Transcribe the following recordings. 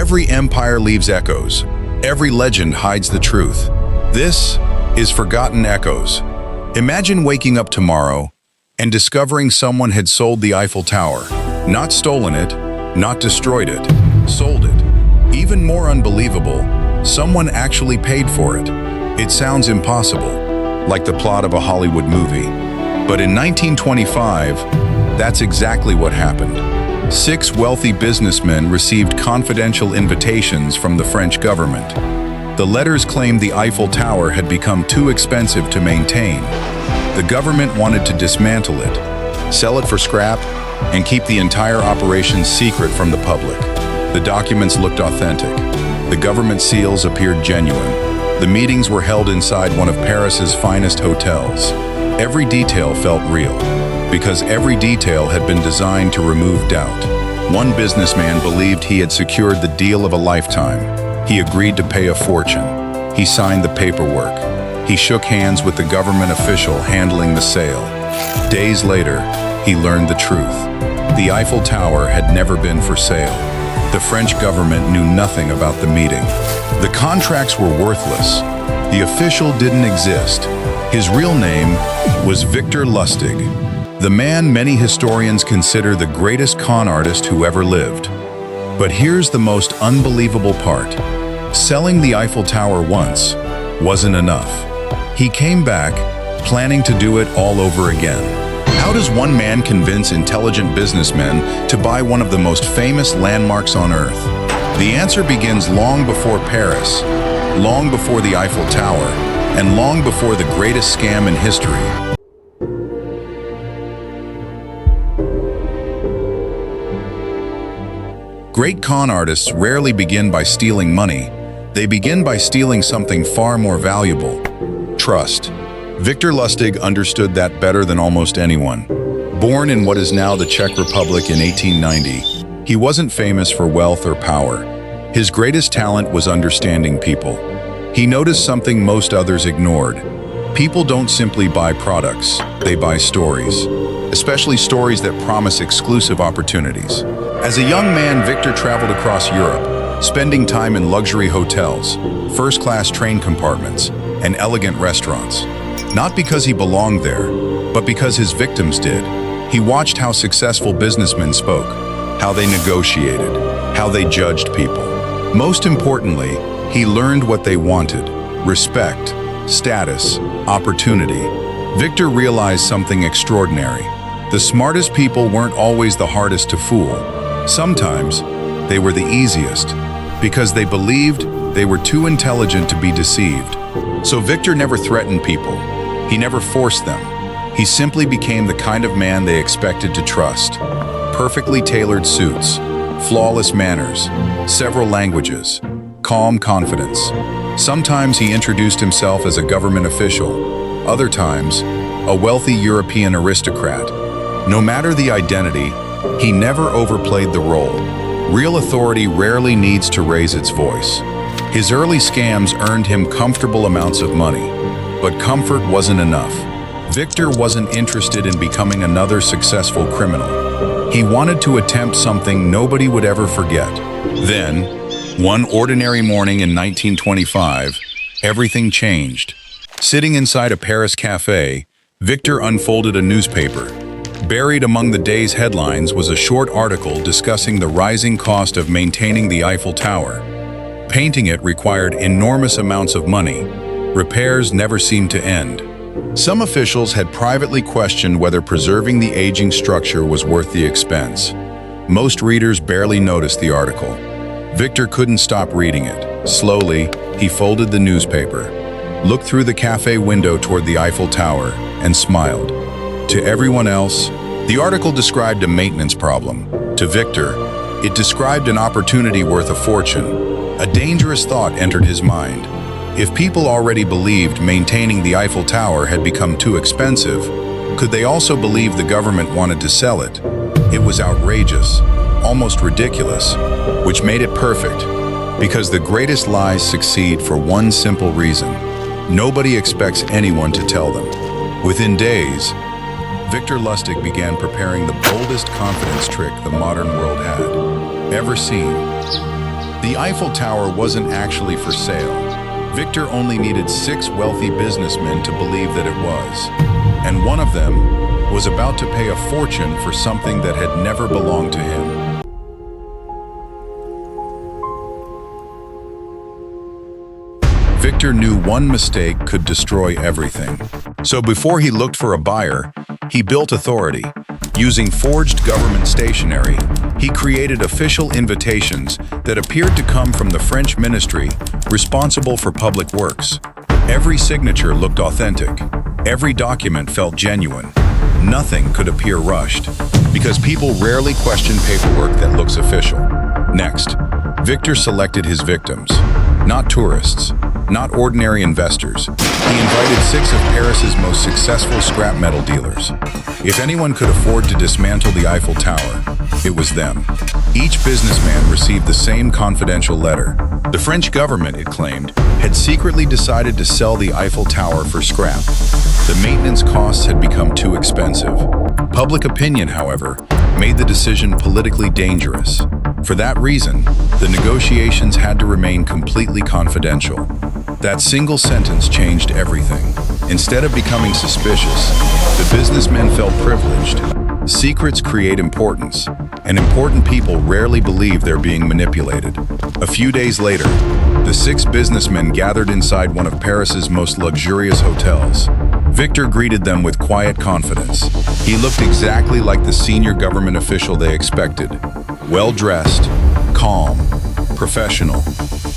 Every empire leaves echoes. Every legend hides the truth. This is Forgotten Echoes. Imagine waking up tomorrow and discovering someone had sold the Eiffel Tower. Not stolen it, not destroyed it, sold it. Even more unbelievable, someone actually paid for it. It sounds impossible, like the plot of a Hollywood movie. But in 1925, that's exactly what happened. 6 wealthy businessmen received confidential invitations from the French government. The letters claimed the Eiffel Tower had become too expensive to maintain. The government wanted to dismantle it, sell it for scrap, and keep the entire operation secret from the public. The documents looked authentic. The government seals appeared genuine. The meetings were held inside one of Paris's finest hotels. Every detail felt real, because every detail had been designed to remove doubt. One businessman believed he had secured the deal of a lifetime. He agreed to pay a fortune. He signed the paperwork. He shook hands with the government official handling the sale. Days later, he learned the truth. The Eiffel Tower had never been for sale. The French government knew nothing about the meeting. The contracts were worthless. The official didn't exist. His real name was Victor Lustig, the man many historians consider the greatest con artist who ever lived. But here's the most unbelievable part. Selling the Eiffel Tower once wasn't enough. He came back, planning to do it all over again. How does one man convince intelligent businessmen to buy one of the most famous landmarks on Earth? The answer begins long before Paris, long before the Eiffel Tower, and long before the greatest scam in history. Great con artists rarely begin by stealing money. They begin by stealing something far more valuable: trust. Victor Lustig understood that better than almost anyone. Born in what is now the Czech Republic in 1890, he wasn't famous for wealth or power. His greatest talent was understanding people. He noticed something most others ignored. People don't simply buy products, they buy stories, especially stories that promise exclusive opportunities. As a young man, Victor traveled across Europe, spending time in luxury hotels, first-class train compartments, and elegant restaurants. Not because he belonged there, but because his victims did. He watched how successful businessmen spoke, how they negotiated, how they judged people. Most importantly, he learned what they wanted: respect, status, opportunity. Victor realized something extraordinary. The smartest people weren't always the hardest to fool. Sometimes, they were the easiest, because they believed they were too intelligent to be deceived. So Victor never threatened people. He never forced them. He simply became the kind of man they expected to trust. Perfectly tailored suits, flawless manners, several languages, calm confidence. Sometimes he introduced himself as a government official, other times, a wealthy European aristocrat. No matter the identity, he never overplayed the role. Real authority rarely needs to raise its voice. His early scams earned him comfortable amounts of money, but comfort wasn't enough. Victor wasn't interested in becoming another successful criminal. He wanted to attempt something nobody would ever forget. Then, one ordinary morning in 1925, everything changed. Sitting inside a Paris cafe, Victor unfolded a newspaper. Buried among the day's headlines was a short article discussing the rising cost of maintaining the Eiffel Tower. Painting it required enormous amounts of money. Repairs never seemed to end. Some officials had privately questioned whether preserving the aging structure was worth the expense. Most readers barely noticed the article. Victor couldn't stop reading it. Slowly, he folded the newspaper, looked through the cafe window toward the Eiffel Tower, and smiled. To everyone else, the article described a maintenance problem. To Victor, it described an opportunity worth a fortune. A dangerous thought entered his mind. If people already believed maintaining the Eiffel Tower had become too expensive, could they also believe the government wanted to sell it? It was outrageous, almost ridiculous, which made it perfect, because the greatest lies succeed for one simple reason: nobody expects anyone to tell them. Within days, Victor Lustig began preparing the boldest confidence trick the modern world had ever seen. The Eiffel Tower wasn't actually for sale. Victor only needed 6 wealthy businessmen to believe that it was. And one of them was about to pay a fortune for something that had never belonged to him. Victor knew one mistake could destroy everything. So before he looked for a buyer, he built authority. Using forged government stationery, he created official invitations that appeared to come from the French ministry responsible for public works. Every signature looked authentic. Every document felt genuine. Nothing could appear rushed, because people rarely question paperwork that looks official. Next, Victor selected his victims. Not tourists, not ordinary investors. He invited 6 of Paris's most successful scrap metal dealers. If anyone could afford to dismantle the Eiffel Tower, it was them. Each businessman received the same confidential letter. The French government, it claimed, had secretly decided to sell the Eiffel Tower for scrap. The maintenance costs had become too expensive. Public opinion, however, made the decision politically dangerous. For that reason, the negotiations had to remain completely confidential. That single sentence changed everything. Instead of becoming suspicious, the businessmen felt privileged. Secrets create importance, and important people rarely believe they're being manipulated. A few days later, the 6 businessmen gathered inside one of Paris's most luxurious hotels. Victor greeted them with quiet confidence. He looked exactly like the senior government official they expected. Well-dressed, calm, professional,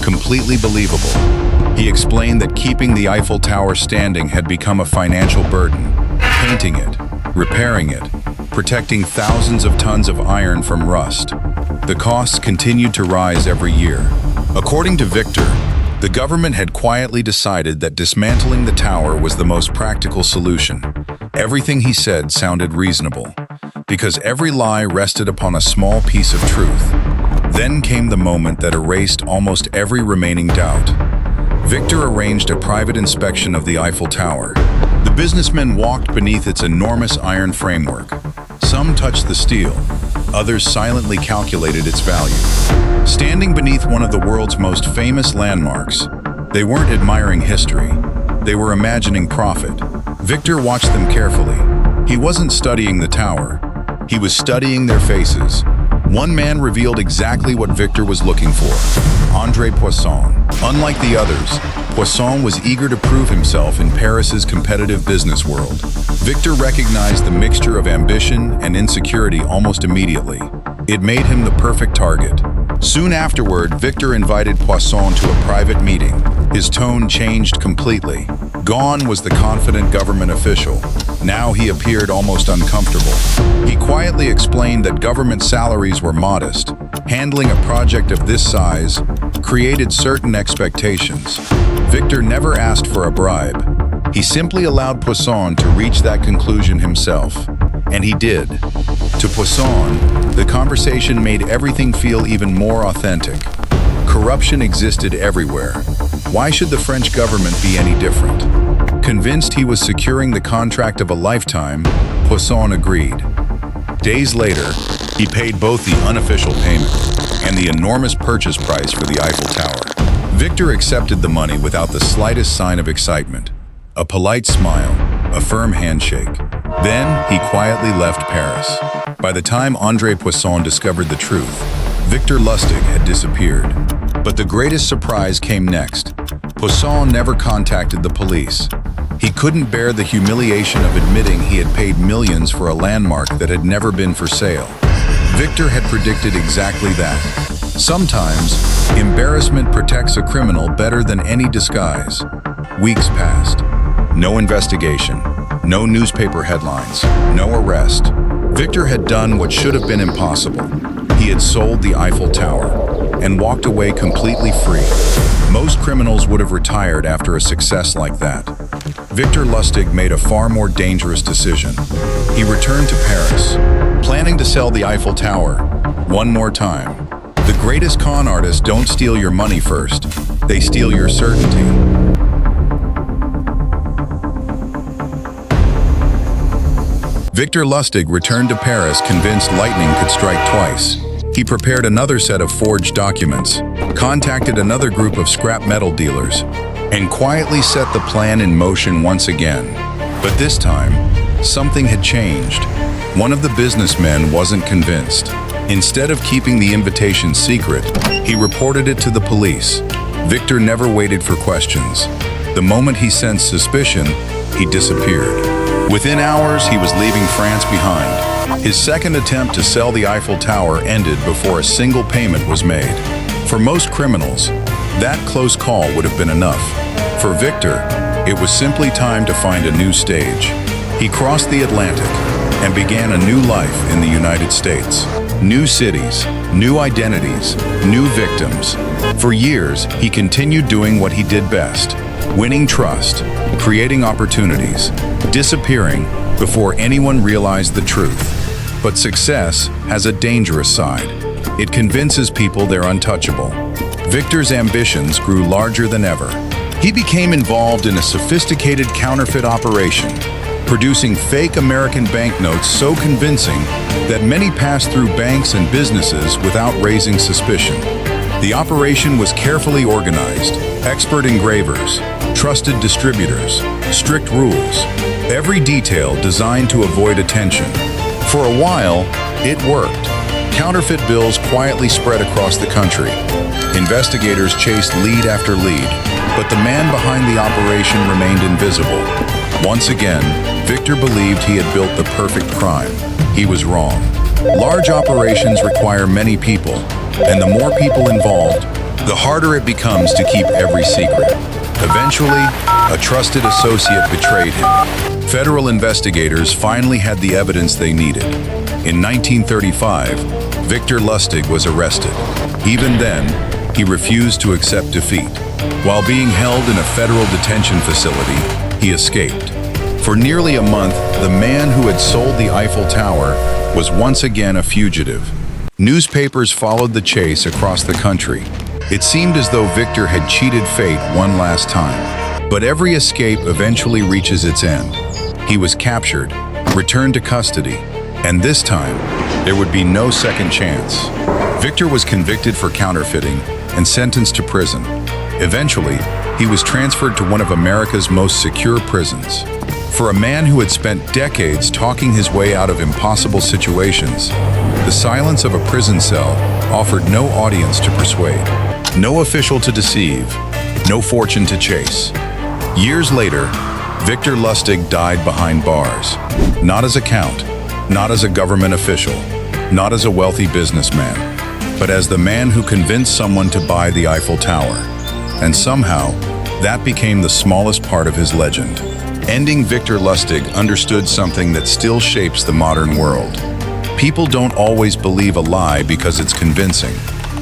completely believable. He explained that keeping the Eiffel Tower standing had become a financial burden. Painting it, repairing it, protecting thousands of tons of iron from rust. The costs continued to rise every year. According to Victor, the government had quietly decided that dismantling the tower was the most practical solution. Everything he said sounded reasonable, because every lie rested upon a small piece of truth. Then came the moment that erased almost every remaining doubt. Victor arranged a private inspection of the Eiffel Tower. The businessmen walked beneath its enormous iron framework. Some touched the steel, others silently calculated its value. Standing beneath one of the world's most famous landmarks, they weren't admiring history, they were imagining profit. Victor watched them carefully. He wasn't studying the tower, he was studying their faces. One man revealed exactly what Victor was looking for: André Poisson. Unlike the others, Poisson was eager to prove himself in Paris's competitive business world. Victor recognized the mixture of ambition and insecurity almost immediately. It made him the perfect target. Soon afterward, Victor invited Poisson to a private meeting. His tone changed completely. Gone was the confident government official. Now he appeared almost uncomfortable. He quietly explained that government salaries were modest. Handling a project of this size created certain expectations. Victor never asked for a bribe. He simply allowed Poisson to reach that conclusion himself. And he did. To Poisson, the conversation made everything feel even more authentic. Corruption existed everywhere. Why should the French government be any different? Convinced he was securing the contract of a lifetime, Poisson agreed. Days later, he paid both the unofficial payment and the enormous purchase price for the Eiffel Tower. Victor accepted the money without the slightest sign of excitement. A polite smile, a firm handshake. Then he quietly left Paris. By the time André Poisson discovered the truth, Victor Lustig had disappeared. But the greatest surprise came next. Poisson never contacted the police. He couldn't bear the humiliation of admitting he had paid millions for a landmark that had never been for sale. Victor had predicted exactly that. Sometimes, embarrassment protects a criminal better than any disguise. Weeks passed. No investigation. No newspaper headlines. No arrest. Victor had done what should have been impossible. He had sold the Eiffel Tower and walked away completely free. Most criminals would have retired after a success like that. Victor Lustig made a far more dangerous decision. He returned to Paris, planning to sell the Eiffel Tower one more time. The greatest con artists don't steal your money first. They steal your certainty. Victor Lustig returned to Paris convinced lightning could strike twice. He prepared another set of forged documents. contacted another group of scrap metal dealers, and quietly set the plan in motion once again. But this time, something had changed. One of the businessmen wasn't convinced. Instead of keeping the invitation secret, he reported it to the police. Victor never waited for questions. The moment he sensed suspicion, he disappeared. Within hours, he was leaving France behind. His second attempt to sell the Eiffel Tower ended before a single payment was made. For most criminals, that close call would have been enough. For Victor, it was simply time to find a new stage. He crossed the Atlantic and began a new life in the United States. New cities, new identities, new victims. For years, he continued doing what he did best: winning trust, creating opportunities, disappearing before anyone realized the truth. But success has a dangerous side. It convinces people they're untouchable. Victor's ambitions grew larger than ever. He became involved in a sophisticated counterfeit operation, producing fake American banknotes so convincing that many passed through banks and businesses without raising suspicion. The operation was carefully organized: expert engravers, trusted distributors, strict rules, every detail designed to avoid attention. For a while, it worked. Counterfeit bills quietly spread across the country. Investigators chased lead after lead, but the man behind the operation remained invisible. Once again, Victor believed he had built the perfect crime. He was wrong. Large operations require many people, and the more people involved, the harder it becomes to keep every secret. Eventually, a trusted associate betrayed him. Federal investigators finally had the evidence they needed. In 1935, Victor Lustig was arrested. Even then, he refused to accept defeat. While being held in a federal detention facility, he escaped. For nearly a month, the man who had sold the Eiffel Tower was once again a fugitive. Newspapers followed the chase across the country. It seemed as though Victor had cheated fate one last time. But every escape eventually reaches its end. He was captured, returned to custody, and this time, there would be no second chance. Victor was convicted for counterfeiting and sentenced to prison. Eventually, he was transferred to one of America's most secure prisons. For a man who had spent decades talking his way out of impossible situations, the silence of a prison cell offered no audience to persuade, no official to deceive, no fortune to chase. Years later, Victor Lustig died behind bars, not as a count, not as a government official, not as a wealthy businessman, but as the man who convinced someone to buy the Eiffel Tower. And somehow, that became the smallest part of his legend. Ending Victor Lustig understood something that still shapes the modern world. People don't always believe a lie because it's convincing.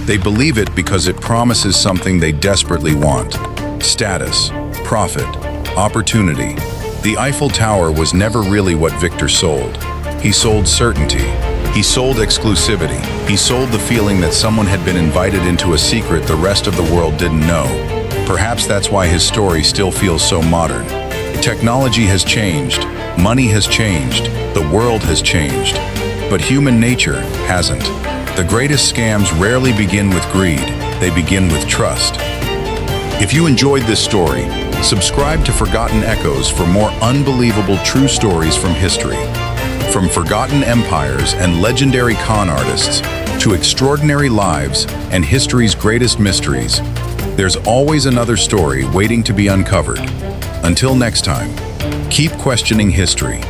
They believe it because it promises something they desperately want: status, profit, opportunity. The Eiffel Tower was never really what Victor sold. He sold certainty. He sold exclusivity. He sold the feeling that someone had been invited into a secret the rest of the world didn't know. Perhaps that's why his story still feels so modern. Technology has changed. Money has changed. The world has changed. But human nature hasn't. The greatest scams rarely begin with greed. They begin with trust. If you enjoyed this story, subscribe to Forgotten Echoes for more unbelievable true stories from history. From forgotten empires and legendary con artists to extraordinary lives and history's greatest mysteries, there's always another story waiting to be uncovered. Until next time, keep questioning history.